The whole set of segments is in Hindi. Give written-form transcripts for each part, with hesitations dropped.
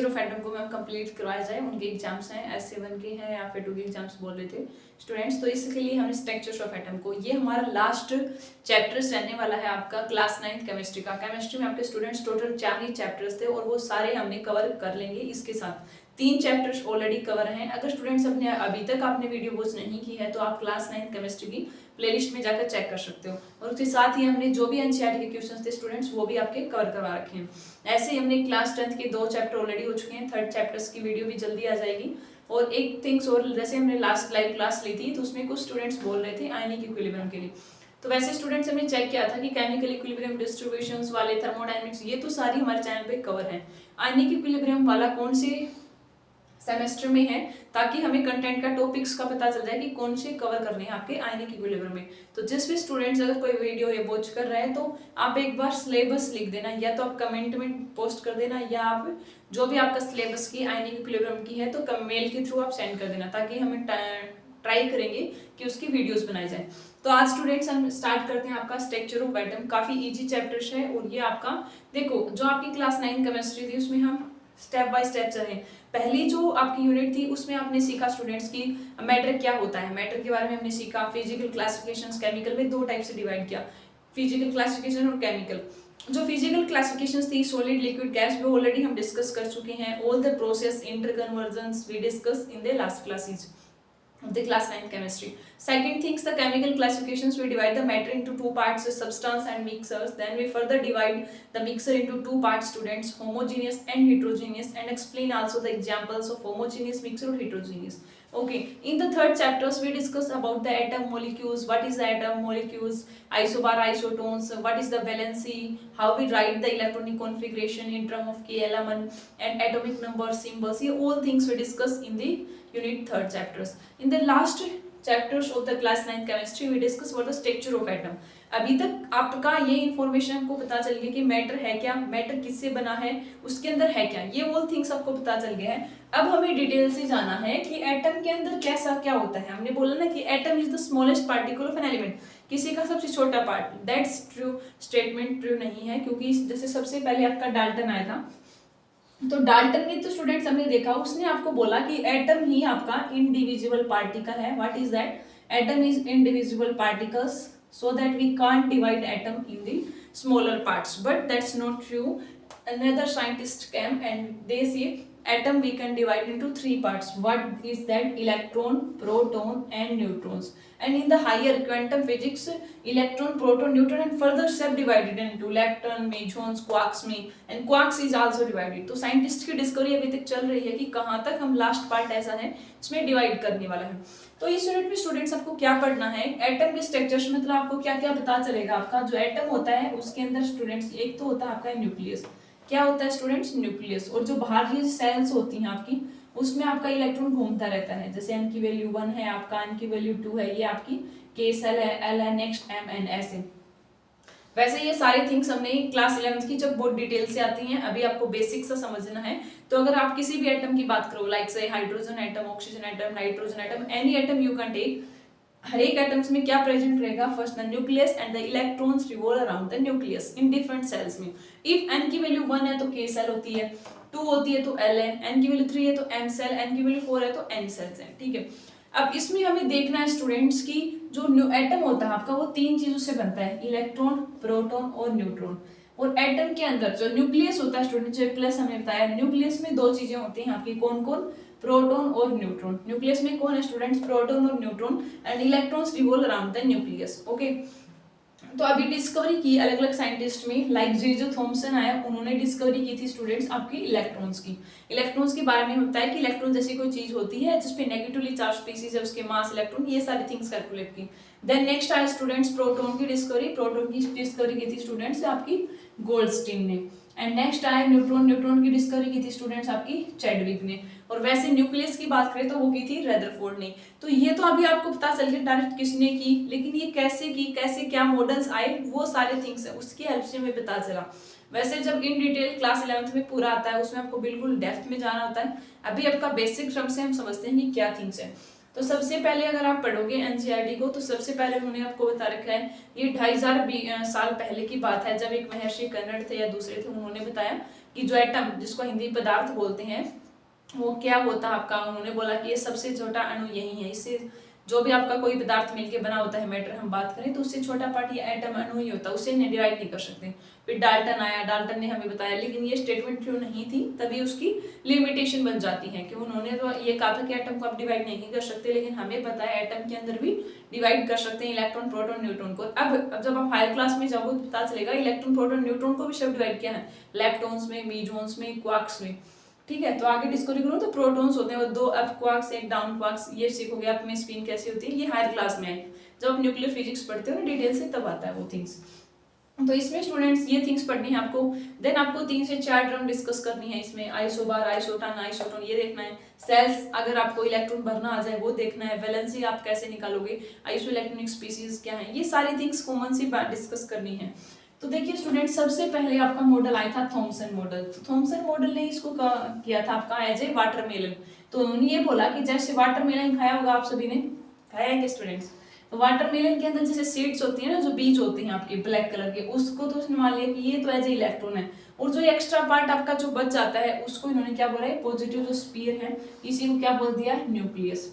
ऑफ एटम को मैम कंप्लीट करवाया जाए। उनके एग्जाम्स हैं, S7 के हैं या फिर 2 के एग्जाम्स बोल रहे थे स्टूडेंट्स। तो इसके लिए हमने स्ट्रक्चर्स ऑफ एटम को, ये हमारा लास्ट चैप्टर्स रहने वाला है आपका क्लास 9 केमिस्ट्री का। केमिस्ट्री में आपके स्टूडेंट्स टोटल 4 ही चैप्टर्स थे और वो सारे हमने कवर कर लेंगे। इसके साथ 3 चैप्टर्स ऑलरेडी कवर हैं। अगर स्टूडेंट्स अपने अभी तक आपने वीडियो वॉच नहीं की है तो आप क्लास 9 केमिस्ट्री की प्लेलिस्ट में जाकर चेक कर सकते हो। और उसके साथ ही हमने जो भी एनसीईआरटी के क्वेश्चंस थे स्टूडेंट्स वो भी आपके कवर करवा रखे हैं। ऐसे ही हमने क्लास 10th के 2 चैप्टर ऑलरेडी हो चुके हैं, 3rd चैप्टर्स की वीडियो भी जल्दी आ जाएगी। और एक थिंग्स और, जैसे हमने लास्ट लाइव क्लास ली थी तो उसमें कुछ स्टूडेंट्स बोल रहे थे आयनिक इक्विलिब्रियम के लिए। तो वैसे स्टूडेंट्स हमने चेक किया था कि केमिकल इक्विलिब्रियम, डिस्ट्रीब्यूशंस वाले, थर्मोडायनेमिक्स, ये तो सारी हमारे चैनल पे कवर है। आयनिक इक्विलिब्रियम वाला कौन से सेमेस्टर में है, ताकि हमें कंटेंट का टॉपिक्स का पता चल जाए कि कौन से कवर करने हैं आपके आयनिक इक्विलिब्रियम में। तो जिस भी स्टूडेंट्स अगर कोई वीडियो ये वॉच कर रहे हैं तो आप एक बार सिलेबस लिख देना, या तो आप कमेंट में पोस्ट कर देना, या आप जो भी आपका सिलेबस की आयनिक इक्विलिब्रियम की है तो मेल के थ्रू आप सेंड कर देना, ताकि हमें ट्राई करेंगे कि उसकी वीडियोस बनाई जाए। तो आज स्टूडेंट्स हम स्टार्ट करते हैं आपका स्ट्रक्चर ऑफ एटम। काफी इजी चैप्टर्स है और ये आपका देखो जो आपकी क्लास 9 केमिस्ट्री थी उसमें हम स्टेप बाय स्टेप चले। पहली जो आपकी यूनिट थी उसमें आपने सीखा स्टूडेंट्स की मैटर क्या होता है, मैटर के बारे में हमने सीखा। फिजिकल क्लासिफिकेशंस, केमिकल में 2 टाइप से डिवाइड किया, फिजिकल क्लासिफिकेशन और केमिकल। जो फिजिकल क्लासिफिकेशंस थी सॉलिड, लिक्विड, गैस, वो ऑलरेडी हम डिस्कस कर चुके हैं। All the process, interconversions we discuss in the last classes of the class 9 chemistry. Second things, the chemical classifications, we divide the matter into 2 parts, substance and mixers. Then we further divide the mixer into 2 parts students, homogeneous and heterogeneous, and explain also the examples of homogeneous mixer or heterogeneous. Okay, in the 3rd chapters we discuss about the atom, molecules, what is the atom, molecules, isobar, isotones, what is the valency, how we write the electronic configuration in term of K element and atomic number, symbols. ये all things we discuss in the unit 3rd chapters. In the last chapters of the class 9 chemistry we discuss about the structure of atom. अभी तक आपका ये इन्फॉर्मेशन आपको पता चल गया कि मैटर है क्या, मैटर किससे बना है, उसके अंदर है क्या, ये ऑल थिंग्स आपको पता चल गया है। अब हमें डिटेल से जाना है कि एटम के अंदर कैसा क्या होता है। हमने बोला ना कि atom is the smallest particle of an element, किसी का सबसे छोटा part. That's true statement true नहीं है, क्योंकि जैसे सबसे पहले आपका डाल्टन आया था तो डाल्टन ने तो स्टूडेंट्स हमने देखा, उसने आपको बोला कि एटम ही आपका इंडिविजुअल पार्टिकल है। What is that? Atom is individual particles, so that we can't divide atom in the smaller parts, but that's not true. Another scientist came and they say atom we can divide into 3 parts. What is that? Electron, proton and neutrons. And in the higher quantum physics, electron, proton, neutron and further subdivided into lepton, mesons, quarks में, and quarks is also divided. तो साइंटिस्ट की डिस्कवरी अभी तक चल रही है कि कहाँ तक हम लास्ट पार्ट ऐसा है इसमें डिवाइड करने वाला है। तो इस यूनिट में स्टूडेंट्स आपको क्या पढ़ना है, एटम के स्ट्रक्चर्स, मतलब आपको क्या क्या पता चलेगा। आपका जो एटम होता है उसके अंदर स्टूडेंट्स एक तो होता है आपका न्यूक्लियस। क्या होता है स्टूडेंट्स? न्यूक्लियस। और जो बाहर ये सेल्स होती हैं आपकी, उसमें आपका इलेक्ट्रॉन घूमता रहता है। जैसे n की वैल्यू 1 है, आपका n की वैल्यू 2 है, ये आपकी k सेल है, l है, नेक्स्ट m n ऐसे। वैसे ये सारी थिंग्स हमने क्लास 11th की जब बहुत डिटेल से आती हैं, अभी आपको बेसिक सा समझना है। तो अगर आप किसी भी एटम की बात करो, लाइक से hydrogen atom, oxygen atom, nitrogen atom, any atom you can take, हर एक एटम्स में क्या प्रेजेंट रहेगा? First the nucleus and the electrons revolve around the nucleus in different shells में। इफ n की वैल्यू 1 है तो k सेल होती है, 2 होती है तो l है, n की वैल्यू 3 है तो m सेल, n की वैल्यू 4 है तो n सेल्स हैं। ठीक है, अब इसमें हमें देखना है स्टूडेंट्स की जो एटम होता है आपका वो 3 चीजों से बनता है, इलेक्ट्रॉन, प्रोटॉन और न्यूट्रॉन। और एटम के अंदर जो न्यूक्लियस होता है स्टूडेंट, जो प्लस हमने बताया, न्यूक्लियस में 2 चीजें होती हैं आपकी, कौन कौन? प्रोटॉन और न्यूट्रॉन। न्यूक्लियस में कौन है स्टूडेंट्स? प्रोटॉन और neutron, and electrons revolve around the nucleus. Okay, तो अभी डिस्कवरी की अलग अलग साइंटिस्ट में, लाइक जो थॉमसन आया, उन्होंने डिस्कवरी की थी स्टूडेंट्स आपकी इलेक्ट्रॉन्स की। इलेक्ट्रॉन्स के बारे में हम बताया कि इलेक्ट्रॉन जैसी कोई चीज होती है जिसपे नेगेटिवली चार्ज स्पीसीज है, उसके मास इलेक्ट्रॉन, ये सारी थिंग्स कैलकुलेट की। देन नेक्स्ट आया स्टूडेंट्स प्रोटॉन की डिस्कवरी। प्रोटॉन की डिस्कवरी की थी स्टूडेंट्स आपकी गोल्डस्टीन ने। एंड नेक्स्ट आया न्यूट्रॉन। न्यूट्रॉन की डिस्कवरी की थी स्टूडेंट्स आपकी चैडविक ने। और वैसे न्यूक्लियस की बात करें तो वो की थी रदरफोर्ड ने। तो ये तो अभी आपको पता चल गया डायरेक्ट किसने की, लेकिन ये कैसे की, कैसे क्या मॉडल्स आए, वो सारे थिंग्स है उसकी हेल्प से हमें पता चला। वैसे जब इन डिटेल क्लास 11th में पूरा आता है उसमें आपको बिल्कुल डेप्थ में जाना होता है। अभी आपका बेसिक टर्म से हम समझते हैं कि क्या थिंग्स है। तो सबसे पहले अगर आप पढ़ोगे एनसीईआरटी को तो सबसे पहले उन्होंने आपको बता रखा है, ये 2500 साल पहले की बात है, जब एक महर्षि कन्नड़ थे या दूसरे थे, उन्होंने बताया कि जो एटम, जिसको हिंदी पदार्थ बोलते हैं, वो क्या होता है आपका। उन्होंने बोला कि ये सबसे छोटा अणु यही है, इससे जो भी आपका कोई पदार्थ मिलके बना होता है, मैटर हम बात करें तो उससे छोटा पार्ट ये एटम अणु ही होता है, उसे डिवाइड नहीं कर सकते। फिर डाल्टन आया, डाल्टन ने हमें बताया, लेकिन ये स्टेटमेंट ट्रू नहीं थी, तभी उसकी लिमिटेशन बन जाती है कि उन्होंने तो ये कहा था कि एटम को आप डिवाइड नहीं कर सकते, लेकिन हमें पता है एटम के अंदर भी डिवाइड कर सकते हैं इलेक्ट्रॉन, प्रोटॉन, न्यूट्रॉन को। अब जब आप हायर क्लास में जाओगे तो पता चलेगा इलेक्ट्रॉन, प्रोटॉन, न्यूट्रॉन को भी सब डिवाइड किया है, लेप्टॉन्स में, मीजॉन्स में, क्वार्क्स में। ठीक है, तो आगे डिस्कवरी करूँ तो प्रोटॉन्स होते हैं वो दो, अप क्वार्क्स, एक डाउन क्वार्क्स, ये सीखोगे आप में स्पिन कैसी होती है, ये हायर क्लास में है। जब आप न्यूक्लियर फिजिक्स पढ़ते हो ना डिटेल से, तब आता है वो थिंग्स। तो इसमें स्टूडेंट्स ये थिंग्स पढ़नी है आपको। देन आपको 3 से 4 टर्म डिस्कस करनी है इसमें, आइसोबार, आइसोटॉन, आइसोटोन, ये देखना है। सेल्स, अगर आपको इलेक्ट्रॉन भरना आ जाए वो देखना है। वैलेंसी आप कैसे निकालोगे, आइसो इलेक्ट्रॉनिक स्पीसीज क्या है, ये सारी थिंग्स कॉमन सी बात डिस्कस करनी है। तो देखिए स्टूडेंट, सबसे पहले आपका मॉडल आया था थॉमसन मॉडल। तो थॉमसन मॉडल ने इसको किया था आपका एज ए वाटरमेलन। तो उन्होंने ये बोला कि जैसे वाटरमेलन खाया होगा आप सभी ने, खाया है कि स्टूडेंट्स? तो वाटरमेलन के अंदर जैसे सीड्स होती है ना, जो बीज होते हैं आपके ब्लैक कलर के, उसको तो उसने मान लिया कि ये तो एज ए इलेक्ट्रॉन है, और जो एक्स्ट्रा पार्ट आपका जो बच जाता है उसको इन्होंने क्या बोला है, पॉजिटिव जो स्फीयर है, इसी को क्या बोल दिया, न्यूक्लियस।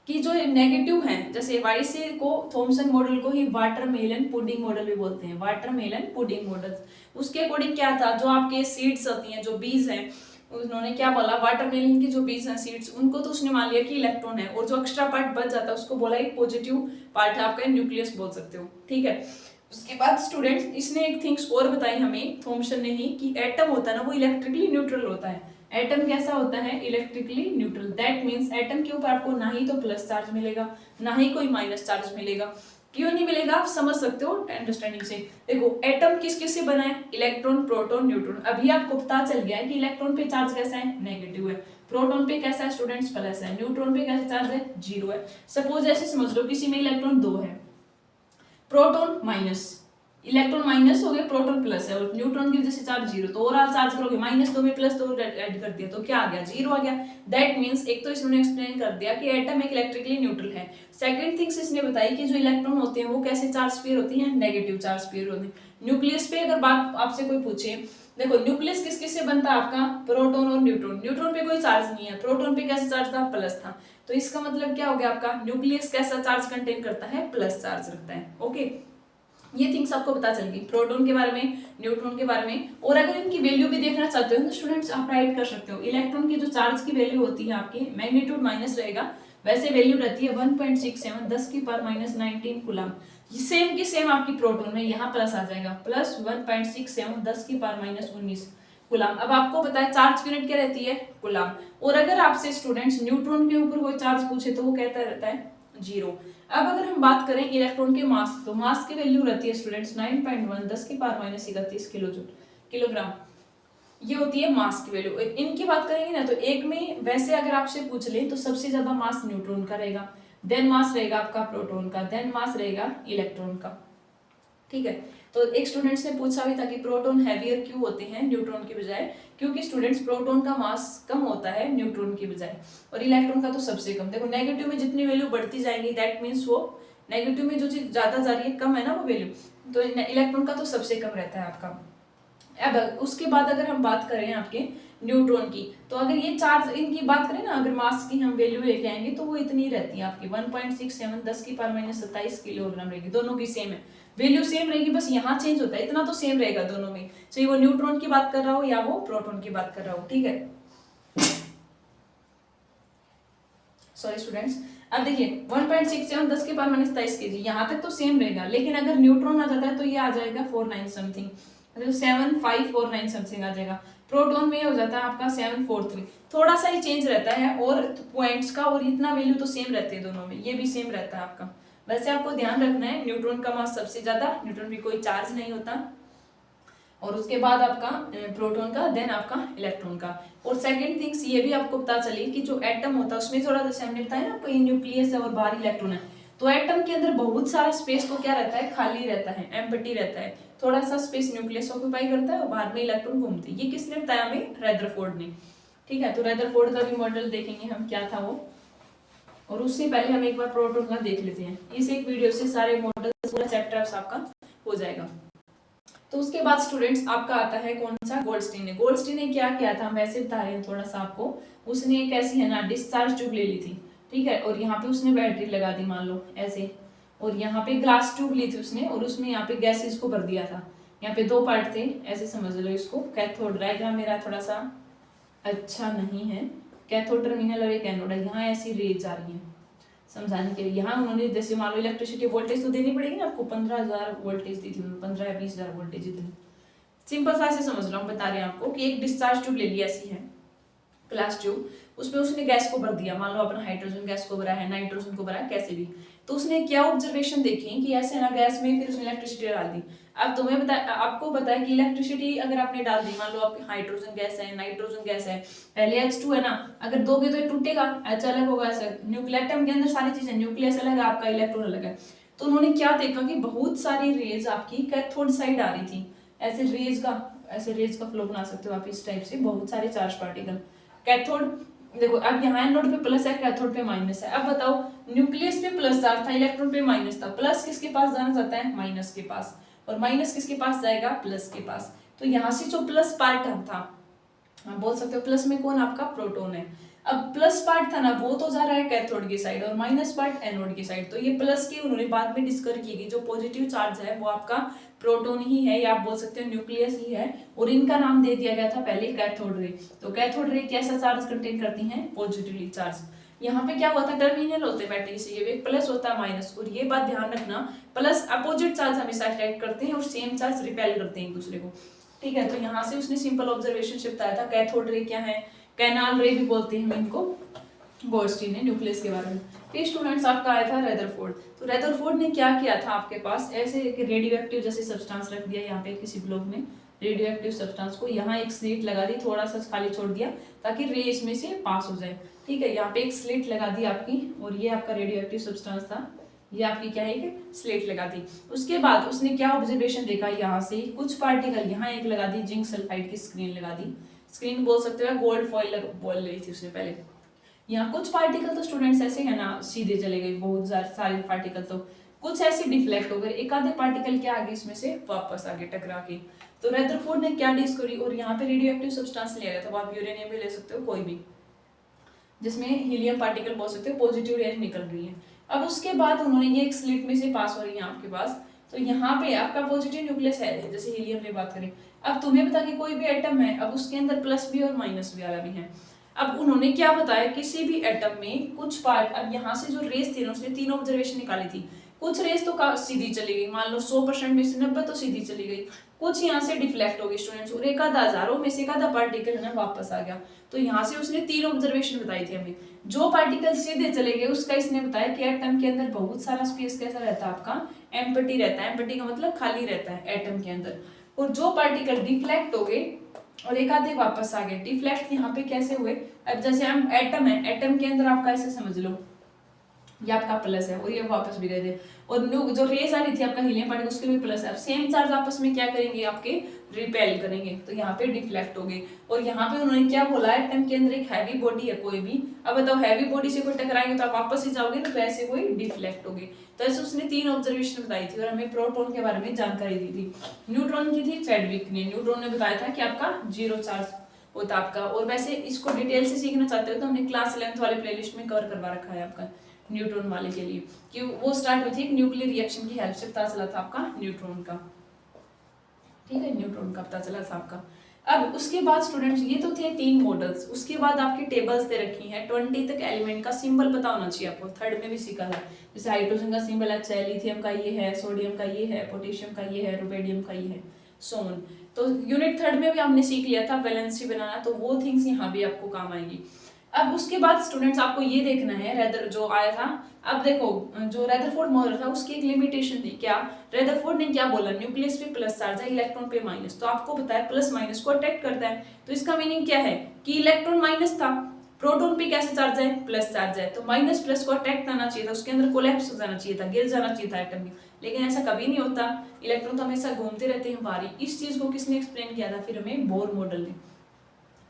कि जो नेगेटिव हैं, जैसे वाइसे को, थॉमसन मॉडल को ही वाटरमेलन पुडिंग मॉडल भी बोलते हैं, वाटरमेलन पुडिंग मॉडल। उसके अकॉर्डिंग क्या था, जो आपके सीड्स होती हैं, जो बीज हैं, उन्होंने क्या बोला, वाटरमेलन की जो बीज हैं, सीड्स, उनको तो उसने मान लिया कि इलेक्ट्रॉन है, और जो एक्स्ट्रा पार्ट बच जाता है उसको बोला एक पॉजिटिव पार्ट है आपका, न्यूक्लियस बोल सकते हो। ठीक है, उसके बाद स्टूडेंट्स इसने एक थिंग्स और बताई हमें, थॉमसन ने ही, कि एटम होता है ना वो इलेक्ट्रिकली न्यूट्रल होता है। एटम कैसा होता है, electrically neutral. That means atom के ऊपर आपको ना ही तो प्लस चार्ज मिलेगा, ना ही कोई माइनस चार्ज मिलेगा। क्यों नहीं मिलेगा आप समझ सकते हो अंडरस्टैंडिंग से। देखो एटम किस किस से बना है, इलेक्ट्रॉन, प्रोटॉन, न्यूट्रॉन। अभी आपको पता चल गया है कि इलेक्ट्रॉन पे चार्ज कैसा है, नेगेटिव है। प्रोटॉन पे कैसा है स्टूडेंट्स, प्लस है। न्यूट्रॉन पे कैसा चार्ज है, 0 है। सपोज ऐसे समझ लो किसी में इलेक्ट्रॉन 2 है, प्रोटॉन माइनस, इलेक्ट्रॉन माइनस हो गए, प्रोटॉन प्लस है, और न्यूट्रॉन की वजह से चार्ज 0, तो ओवरऑल चार्ज करोगे -2 में +2 ऐड कर दिया तो क्या आ गया, 0 आ गया। दैट मींस एक तो इसने एक्सप्लेन कर दिया कि एटम एक इलेक्ट्रिकली न्यूट्रल है। सेकंड थिंग्स इसने बताई कि जो इलेक्ट्रॉन होते हैं वो कैसे चार्ज स्फीयर होती हैं, नेगेटिव चार्ज स्फीयर होती हैं। न्यूक्लियस पे अगर बात आपसे कोई पूछे, देखो न्यूक्लियस किस किस से बनता है आपका, प्रोटॉन और न्यूट्रॉन। न्यूट्रॉन पे कोई चार्ज नहीं है, प्रोटॉन पे कैसा चार्ज था, प्लस था। तो इसका मतलब क्या हो गया आपका, न्यूक्लियस कैसा चार्ज कंटेन करता है, प्लस चार्ज रखता है। ओके, ये थिंग्स आपको पता चल गई प्रोटॉन के बारे में, न्यूट्रॉन के बारे में। और अगर इनकी वैल्यू भी देखना चाहते हो तो स्टूडेंट्स आप राइट कर सकते हो। इलेक्ट्रॉन की जो चार्ज की वैल्यू होती है आपकी, मैग्नीट्यूड माइनस रहेगा, वैसे वैल्यू रहती है 1.67 10 की पावर -19 कूलम। सेम की सेम आपकी प्रोटॉन में, यहाँ प्लस आ जाएगा, प्लस 1.67 10 की पावर -19 कूलम। अब आपको पता है चार्ज यूनिट क्या रहती है, कूलम। और अगर आपसे स्टूडेंट्स न्यूट्रॉन के ऊपर कोई चार्ज पूछे तो वो कहता रहता है 0। अब अगर हम बात करें इलेक्ट्रॉन के मास, तो मास की वैल्यू रहती है स्टूडेंट्स 9.1 10 की पावर -31 किलोजूल, किलोग्राम। ये होती है मास की वैल्यू। इनकी बात करेंगे ना तो एक में वैसे अगर आपसे पूछ ले तो सबसे ज्यादा मास न्यूट्रॉन का रहेगा, देन मास रहेगा आपका प्रोटॉन का, देन मास रहेगा इलेक्ट्रॉन का। ठीक है, तो एक स्टूडेंट्स ने पूछा भी था कि प्रोटॉन हैवियर क्यों होते हैं न्यूट्रॉन की बजाय, क्योंकि स्टूडेंट्स प्रोटॉन का मास कम होता है न्यूट्रॉन की बजाय, और इलेक्ट्रॉन का तो सबसे कम। देखो नेगेटिव में जितनी वैल्यू बढ़ती जाएगी, दैट मीन्स वो नेगेटिव में जो चीज ज्यादा जा रही है, कम है ना वो वैल्यू, तो इलेक्ट्रॉन का तो सबसे कम रहता है आपका। अब उसके बाद अगर हम बात करें आपके न्यूट्रॉन की, तो अगर ये चार्ज इनकी बात करें ना, अगर मास की हम वैल्यू लेके आएंगे तो वो इतनी रहती है आपकी 1.67 10 की पावर -27 किलोग्राम रहेगी। दोनों की सेम है, वैल्यू सेम रहेगी, बस यहाँ चेंज होता है, इतना तो सेम रहेगा दोनों में, चाहे वो न्यूट्रॉन की बात कर रहा हो या वो प्रोटॉन की बात कर रहा हो। ठीक है, सॉरी स्टूडेंट्स। अब देखिए 1.67 10 के पावर -27 केजी, यहाँ तक तो सेम रहेगा, लेकिन अगर न्यूट्रॉन आ जाता है तो ये आ जाएगा 49 समथिंग, मतलब 7549 समथिंग आ जाएगा। प्रोटॉन में हो जाता है आपका 743, थोड़ा सा ही चेंज रहता है और पॉइंट्स का, और इतना वैल्यू तो सेम रहते हैं दोनों में, ये भी सेम रहता है आपका। वैसे आपको ध्यान रखना है न्यूट्रॉन का मास सबसे ज्यादा, न्यूट्रॉन भी कोई चार्ज नहीं होता, और उसके बाद आपका प्रोटॉन का, देन आपका इलेक्ट्रॉन का। और सेकंड थिंग्स ये भी आपको पता चली कि जो एटम होता है उसमें थोड़ा, जैसे हमने बताया ना कोई न्यूक्लियस है और बाहर इलेक्ट्रॉन है, तो एटम के अंदर बहुत सारा स्पेस तो क्या रहता है, खाली रहता है, एम्प्टी रहता है। थोड़ा सा स्पेस न्यूक्लियस ऑक्यूपाई करता है और बाहर में इलेक्ट्रॉन घूमते हैं। ये किसने बताया हमें, रदरफोर्ड ने। ठीक है, तो रदरफोर्ड का भी मॉडल देखेंगे हम क्या था वो, और उससे पहले हम एक बार प्रोटॉन का देख लेते हैं। इस एक वीडियो से सारे मॉडल पूरा चैप्टर आपका हो जाएगा। तो उसके बाद स्टूडेंट्स आपका आता है कौन सा, गोल्डस्टीन ने। गोल्डस्टीन ने क्या किया था, हम वैसे बता रहे हैं थोड़ा सा आपको। उसने एक ऐसी है ना डिस्चार्ज ट्यूब ले ली थी, ठीक है, और यहाँ पे उसने बैटरी लगा दी मान लो ऐसे, और यहाँ पे ग्लास ट्यूब ली थी उसने, और उसमें यहाँ पे गैसेस को भर दिया था। यहाँ पे दो पार्ट थे, ऐसे समझ लो इसको। कैथोड, डायग्राम मेरा थोड़ा सा अच्छा नहीं है। कैथोड टर्मिनल और एक एनोड है, यहाँ ऐसी रेज आ रही है समझाने के लिए। यहाँ उन्होंने जैसे मान लो इलेक्ट्रिसिटी वोल्टेज तो देनी पड़ेगी ना आपको, 15,000 वोल्टेज दी थी उन्होंने, 15 या 20,000 वोल्टेज इतनी। सिंपल सा ऐसे समझ लो, हम बता रहे हैं आपको कि एक डिस्चार्ज ट्यूब ले ली ऐसी है ग्लास ट्यूब, उसमें उसने गैस को भर दिया, मान लो अपना हाइड्रोजन गैस को भरा है, नाइट्रोजन को भरा है, कैसे भी। तो उसने क्या ऑब्जर्वेशन देखी कि ऐसे ना गैस में फिर उसने इलेक्ट्रिसिटी डाल दी। अब तुम्हें बता, आपको पता है कि इलेक्ट्रिसिटी अगर आपने डाल दी, मान लो आपकी हाइड्रोजन गैस है, नाइट्रोजन गैस है, पहले H2 है ना, अगर दोगे तो ये टूटेगा, H अलग होगा, ऐसा न्यूक्लियर एटम के अंदर सारी चीजें, न्यूक्लियस अलग है, आपका इलेक्ट्रॉन अलग है। तो उन्होंने क्या देखा कि बहुत सारी रेज आपकी कैथोड साइड आ रही थी, ऐसे रेज का फ्लो बना सकते हो आप इस टाइप से, बहुत सारे चार्ज पार्टिकल कैथोड। देखो अब यहाँ एनोड पे प्लस है, कैथोड पे माइनस है। अब बताओ, न्यूक्लियस पे प्लस चार्ज था, इलेक्ट्रॉन पे माइनस था, प्लस किसके पास जाना चाहता है, माइनस के पास, और माइनस किसके पास जाएगा, प्लस के पास। तो यहाँ से जो प्लस पार्ट था, आप बोल सकते हो प्लस में कौन, आपका प्रोटॉन है। अब प्लस पार्ट था ना, वो तो जा रहा है कैथोड की साइड, और माइनस पार्ट एनोड की साइड। तो ये प्लस की उन्होंने बाद में डिस्कवर की गई, जो पॉजिटिव चार्ज है वो आपका प्रोटॉन ही है, या आप बोल सकते हो न्यूक्लियस ही है, और इनका नाम दे दिया गया था पहले कैथोड रे। तो कैथोड रे कैसा चार्ज कंटेन करती हैं, पॉजिटिवली चार्ज। यहाँ पे क्या हुआ था, टर्मिनल होते हैं बैटरी से, ये एक प्लस होता है माइनस, और ये बात ध्यान रखना, प्लस अपोजिट चार्ज हमेशा अट्रैक्ट करते हैं और सेम चार्ज रिपेल करते हैं एक दूसरे को, ठीक है। तो यहाँ से उसने सिंपल ऑब्जर्वेशन बताया था। कैथोड रे क्या है, कैनाल रे भी बोलते हैं इनको, गोल्डस्टीन ने न्यूक्लियस के बारे में। फिर स्टूडेंट्स आपका आया था रेदरफोर्ड। तो रेदरफोर्ड ने क्या किया था, आपके पास ऐसे एक रेडियो एक्टिव जैसे सब्सटेंस रख दिया यहाँ पे किसी ब्लॉक में, रेडियो एक्टिव सब्सटेंस को, यहाँ एक स्लिट लगा दी, थोड़ा सा खाली छोड़ दिया ताकि रे इसमें से पास हो जाए, ठीक है। यहाँ पे एक स्लिट लगा दी आपकी, और ये आपका रेडियो एक्टिव सब्सटेंस था, ये आपकी क्या है, एक स्लेट लगा दी। उसके बाद उसने क्या ऑब्जर्वेशन देखा, यहाँ से कुछ पार्टिकल, यहाँ एक लगा दी जिंक सल्फाइड की स्क्रीन लगा दी, स्क्रीन बोल सकते हो, गोल्ड फॉइल बोल रही थी उसने पहले। यहाँ कुछ पार्टिकल तो स्टूडेंट्स ऐसे है ना सीधे चले गए, बहुत सारे पार्टिकल, तो कुछ ऐसे डिफ्लेक्ट हो गए, एक आधे पार्टिकल के आगे इसमें से वापस आगे टकरा के। तो रेदरफोर्ड ने क्या डिस्कवरी, और यहाँ पे रेडियो एक्टिव सब्सटेंस ले रहा था, आप यूरेनियम भी ले सकते हो, कोई भी, जिसमें हीलियम पार्टिकल बोल सकते हो, पॉजिटिव रेंज निकल रही है। अब उसके बाद उन्होंने ये एक स्लिट में से पास हो रही है आपके पास, तो यहाँ पे आपका पॉजिटिव न्यूक्लियस है, जैसे हीलियम की बात करें। अब तुम्हें बता कि कोई भी एटम है, अब उसके अंदर प्लस भी और माइनस भी वाला भी है। अब उन्होंने क्या बताया, किसी भी एटम में कुछ पार्ट, अब यहाँ से जो रेस थी ना, उसने 3 ऑब्जर्वेशन निकाली थी। कुछ रेस तो सीधी चली गई, मान लो 100% में से 90 तो सीधी चली गई, कुछ यहाँ से डिफ्लेक्ट हो गई स्टूडेंट्स, और एक आधा हजारों में से एक आधा पार्टिकल है ना वापस आ गया। तो यहाँ से उसने 3 ऑब्जर्वेशन बताई थी हमें। जो पार्टिकल सीधे चले गए उसका इसने बताया कि एटम के अंदर बहुत सारा स्पेस कैसा रहता है, आपका एम्प्टी रहता है, एम्प्टी का मतलब खाली रहता है एटम के अंदर। और जो पार्टिकल डिफ्लेक्ट हो गए और एक आधे वापस आ गए, डिफ्लेक्ट यहाँ पे कैसे हुए, अब जैसे हम एटम है, एटम के अंदर आपका ऐसे समझ लो ये आपका प्लस है, और ये वापस भी गए थे, और जो रेस आ रही थी आपका हीलियम पार्टिकल उसके भी प्लस है। अब सेम चार्ज आपस में क्या करेंगे, आपके रिपेल करेंगे, तो यहाँ पे डिफ्लेक्ट हो गए। और यहाँ पे उन्होंने क्या बोला, एटम के अंदर एक हैवी बॉडी है कोई भी, अब बताओ हैवी बॉडी से कोई टकराएंगे तो आप वापस ही जाओगे ना, तो ऐसे कोई डिफ्लेक्ट हो गए। तो ऐसे उसने 3 ऑब्जर्वेशन बताई थी, और हमें प्रोटॉन के बारे में जानकारी दी थी। न्यूट्रॉन की थी चैडविक ने, न्यूट्रॉन ने बताया था कि आपका 0 चार्ज होता आपका। और वैसे इसको डिटेल से सीखना चाहते हो तो हमने क्लास 11th वाले प्लेलिस्ट में कवर करवा रखा है आपका न्यूट्रॉन वाले के लिए, कि वो स्टार्ट हुई थी एक न्यूक्लियर रिएक्शन की हेल्प से, पता चला था आपका न्यूट्रॉन का, ठीक है, न्यूट्रॉन का पता चला था आपका। अब उसके बाद स्टूडेंट्स ये तो थे 3 मॉडल्स, उसके बाद आपकी टेबल्स दे रखी हैं, 20 तक एलिमेंट का सिंबल पता होना चाहिए आपको, थर्ड में भी सीखा है, जैसे हाइड्रोजन का सिंबल अच्छा है, लिथियम का ये है, सोडियम का ये है, पोटेशियम का ये है, रुबेडियम का ये है, सो ऑन। तो यूनिट थर्ड में भी हमने सीख लिया था वैलेंसी बनाना, तो वो थिंग्स यहाँ भी आपको काम आएंगी। अब उसके बाद स्टूडेंट्स आपको ये देखना है रेदर जो आया था, अब देखो जो रेदरफोर्ड मॉडल था उसकी एक लिमिटेशन थी, क्या रेदरफोर्ड ने क्या बोला, न्यूक्लियस पे प्लस चार्ज है, इलेक्ट्रॉन पे माइनस, तो आपको पता है प्लस माइनस को अट्रैक्ट करता है, तो इसका मीनिंग क्या है कि इलेक्ट्रॉन माइनस था, प्रोटॉन पे कैसे चार्ज है, प्लस चार्ज है, तो माइनस प्लस को अट्रैक्ट करना चाहिए था, उसके अंदर कोलैप्स हो जाना चाहिए था, गिर जाना चाहिए था एटम में, लेकिन ऐसा कभी नहीं होता, इलेक्ट्रॉन तो हमेशा घूमते रहते हैं बाहर। इस चीज को किसने एक्सप्लेन किया था फिर हमें, बोर मॉडल ने।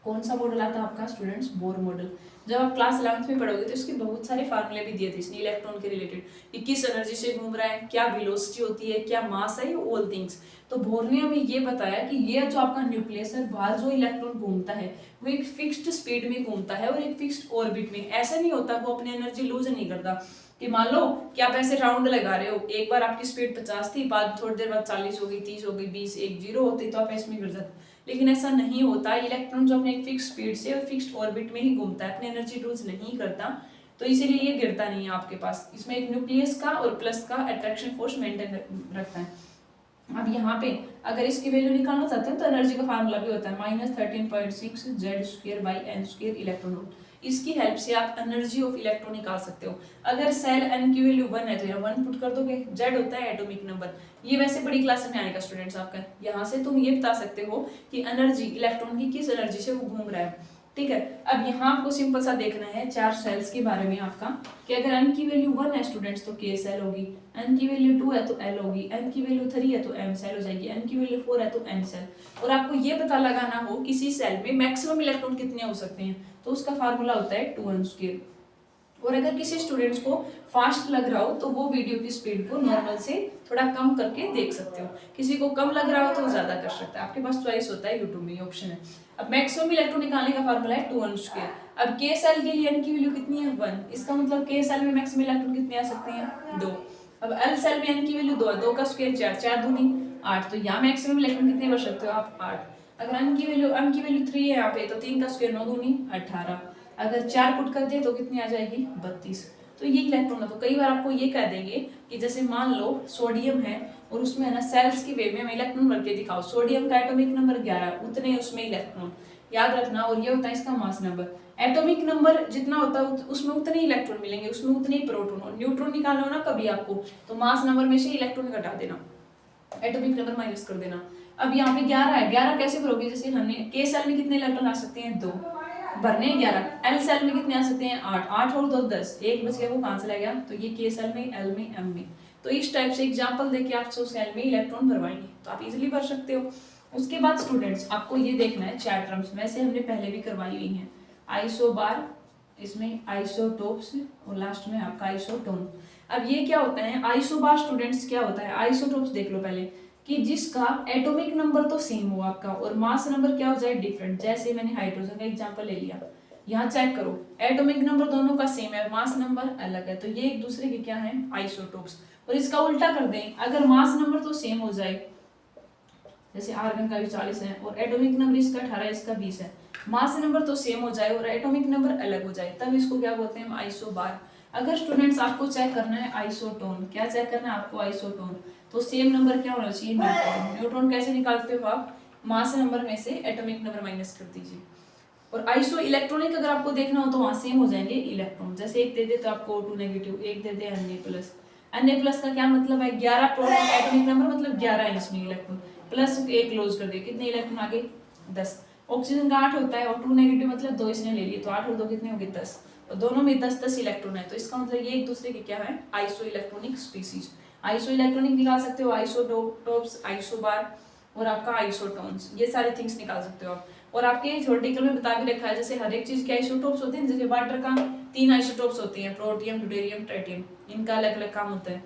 कौन सा मॉडल आता है आपका स्टूडेंट्स, बोर मॉडल। जब आप क्लास 11th में पढ़ोगे तो इसके बहुत सारे फार्मूले भी दिए थे इसने इलेक्ट्रॉन के रिलेटेड, कि किस एनर्जी से घूम रहा है, क्या वेलोसिटी होती है, क्या मास है, ऑल थिंग्स। तो बोर ने हमें ये बताया कि ये जो आपका न्यूक्लियस है, बाहर जो इलेक्ट्रॉन घूमता है वो एक फिक्स्ड स्पीड में घूमता है और एक फिक्स्ड ऑर्बिट में। ऐसा नहीं होता, वो अपनी एनर्जी लूज नहीं करता कि मान लो कि आप ऐसे राउंड लगा रहे हो, एक बार आपकी स्पीड 50 थी, बाद थोड़ी देर बाद 40 हो गई, 30 हो गई, 20, एक जीरो होती तो आप ऐसे में गिर जाते। लेकिन ऐसा नहीं होता, इलेक्ट्रॉन जो अपने एक फिक्स स्पीड से और फिक्स्ड ऑर्बिट में ही घूमता है, अपनी एनर्जी लूज नहीं करता, तो इसीलिए ये गिरता नहीं है आपके पास। इसमें एक न्यूक्लियस का और प्लस का अट्रैक्शन फोर्स मेंटेन रखता है। अब यहाँ पे अगर इसकी वैल्यू निकालना चाहते हैं तो एनर्जी का फार्मूला भी होता है -13.6 Z²/n² इलेक्ट्रॉन वोल्ट। इसकी हेल्प से आप एनर्जी ऑफ इलेक्ट्रॉन निकाल सकते हो। अगर सेल n की वैल्यू 1 है तो यहाँ 1 पुट कर दोगे। Z होता है एटॉमिक नंबर। ये वैसे बड़ी क्लास में आएगा स्टूडेंट्स आपका। यहाँ से तुम ये बता सकते हो कि एनर्जी इलेक्ट्रॉन की किस एनर्जी से वो घूम रहा है, ठीक है। अब यहाँ आपको सिंपल सा देखना है 4 सेल्स के बारे में आपका, कि अगर n की वैल्यू 1 है स्टूडेंट्स तो k सेल होगी, n की वैल्यू 2 है तो l होगी, n की वैल्यू 3 है तो m सेल हो जाएगी, n की वैल्यू 4 है तो n सेल। और आपको ये पता लगाना हो किसी सेल में मैक्सिमम इलेक्ट्रॉन कितने हो सकते हैं, तो उसका फार्मूला होता है 2n²। और अगर किसी स्टूडेंट्स को फास्ट लग रहा हो तो वो वीडियो की स्पीड को नॉर्मल से थोड़ा कम करके देख सकते हो। किसी को कम लग रहा हो तो वो ज्यादा कर सकता है, आपके पास चॉइस होता है, यूट्यूब में ऑप्शन है। अब मैक्सिमम इलेक्ट्रॉन निकालने का फार्मूला है 2n²। अब के सेल के लिए n की वैल्यू कितनी है 1, इसका मतलब के सेल में मैक्सिमम इलेक्ट्रॉन कितने आ सकते हैं 2। अब एल सेल में n की वैल्यू 2 है, 2 का स्क्वायर 4, 4 दूनी 8, तो यहाँ मैक्सिमम इलेक्ट्रॉन कितने भर सकते हो आप 8। अगर n की वैल्यू 3 है यहाँ पे तो 3 का स्क्वायर 9 दूनी 18, अगर 4 पुट कर दे तो कितनी आ जाएगी 32। तो ये इलेक्ट्रॉन है। तो कई बार आपको ये कह देंगे कि जैसे मान लो सोडियम है और उसमें है ना सेल्स की वे में इलेक्ट्रॉन भर के दिखाओ, सोडियम का एटॉमिक नंबर 11, उतने उसमें इलेक्ट्रॉन, याद रखना। और ये होता है इसका मास नंबर। एटॉमिक नंबर जितना होता है उसमें उतने ही इलेक्ट्रॉन मिलेंगे, उसमें उतने ही प्रोटॉन। और न्यूट्रॉन निकालना हो ना कभी आपको तो मास नंबर में से इलेक्ट्रॉन घटा देना, एटॉमिक नंबर माइनस कर देना। अब यहाँ पे 11 है, 11 कैसे भरोगे, जैसे हमने के सेल में कितने इलेक्ट्रॉन आ सकते हैं 2 भरने 11, एल सेल में कितने आ सकते हैं 8, 8 और 2 10, एक बच गया वो कहाँ चला गया, तो ये के सेल में, एल में, एम में। तो इस टाइप से एग्जांपल देके आप सेल में इलेक्ट्रॉन भरवाएंगे तो आप इजीली भर सकते हो। उसके बाद स्टूडेंट्स आपको ये देखना है 4 टर्म्स, वैसे हमने पहले भी करवाई हुई हैं। आइसोबार, इसमें आइसोटोप्स और लास्ट में आपका आइसोटोन। अब ये क्या होता है आइसोबार स्टूडेंट्स, क्या होता है आइसोटोप्स देख लो पहले, कि जिसका एटॉमिक नंबर तो सेम हो आपका और मास नंबर क्या हो जाए डिफरेंट। जैसे मैंने हाइड्रोजन का एग्जांपल ले लिया, यहाँ चेक करो एटॉमिक नंबर दोनों का सेम है, मास नंबर अलग है, तो ये एक दूसरे के क्या है आइसोटोप्स। और इसका उल्टा कर दें, अगर मास नंबर तो सेम हो जाए, जैसे आर्गन का भी 40 है और एटॉमिक नंबर इसका 18 इसका 20 है, मास नंबर तो सेम हो जाए और एटॉमिक नंबर अलग हो जाए, तब इसको क्या बोलते हैं आइसोबार। अगर स्टूडेंट्स आपको चेक करना है आइसोटोन, क्या चेक करना है आपको आइसोटोन, तो सेम नंबर क्या होना चाहिए न्यूट्रॉन। न्यूट्रॉन कैसे निकालते हो आप, मास नंबर में से एटॉमिक नंबर माइनस कर दीजिए। और आइसो इलेक्ट्रॉनिक अगर आपको देखना हो तो वहां सेम हो जाएंगे इलेक्ट्रॉन, जैसे एक दे दे तो आपको O2 नेगेटिव, एक दे दे Na+। का क्या मतलब है 11 प्रोटॉन एटॉमिक नंबर मतलब 11 है इसमें इलेक्ट्रॉन, प्लस एक क्लोज कर दिए, कितने इलेक्ट्रॉन आगे 10। ऑक्सीजन का 8 होता है और 2 नेगेटिव मतलब 2 इसने ले लिए, तो 8 और 2 कितने हो गए 10, और दोनों में 10-10 इलेक्ट्रॉन है, तो इसका मतलब ये एक दूसरे के क्या है iso electronic species. Iso electronic निकाल सकते हो, आइसोटोप्स, आइसोबार और आपका आइसोटोन्स, ये सारे थिंग्स निकाल सकते हो आप। और आपके थ्योरेटिकल में बता भी रखा है, जैसे हर एक चीज के आइसोटोप्स होते हैं, जैसे वाटर का 3 आइसोटोप्स होते हैं, प्रोटियम, ड्यूटेरियम, ट्रिटियम, इनका अलग अलग काम होता है।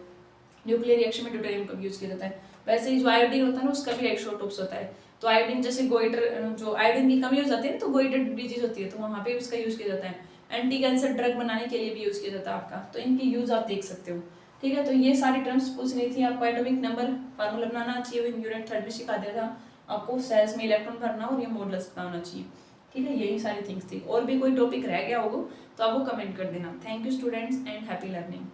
न्यूक्लियर रिएक्शन में ड्यूटेरियम का यूज किया जाता है। वैसे ही जो आयोडीन होता है ना उसका भी आइसोटोप्स होता है। तो आयोडीन जैसे गोइटर, जो आयोडीन की कमी हो जाती है ना तो गोइटर डिजीज होती है, तो वहाँ पे उसका यूज किया जाता है। एंटी कैंसर ड्रग बनाने के लिए भी यूज किया जाता है आपका, तो इनकी यूज आप देख सकते हो, ठीक है। तो ये सारी टर्म्स पूछनी थी आपको। एटॉमिक नंबर फार्मूला बनाना चाहिए, यूनिट 3 में सिखा दिया था आपको, सेल्स में इलेक्ट्रॉन भरना और ये मॉडल्स बनाना चाहिए, ठीक है। यही सारी थिंग्स थी। और भी कोई टॉपिक रह गया होगा तो आपको कमेंट कर देना। Thank you students and happy learning.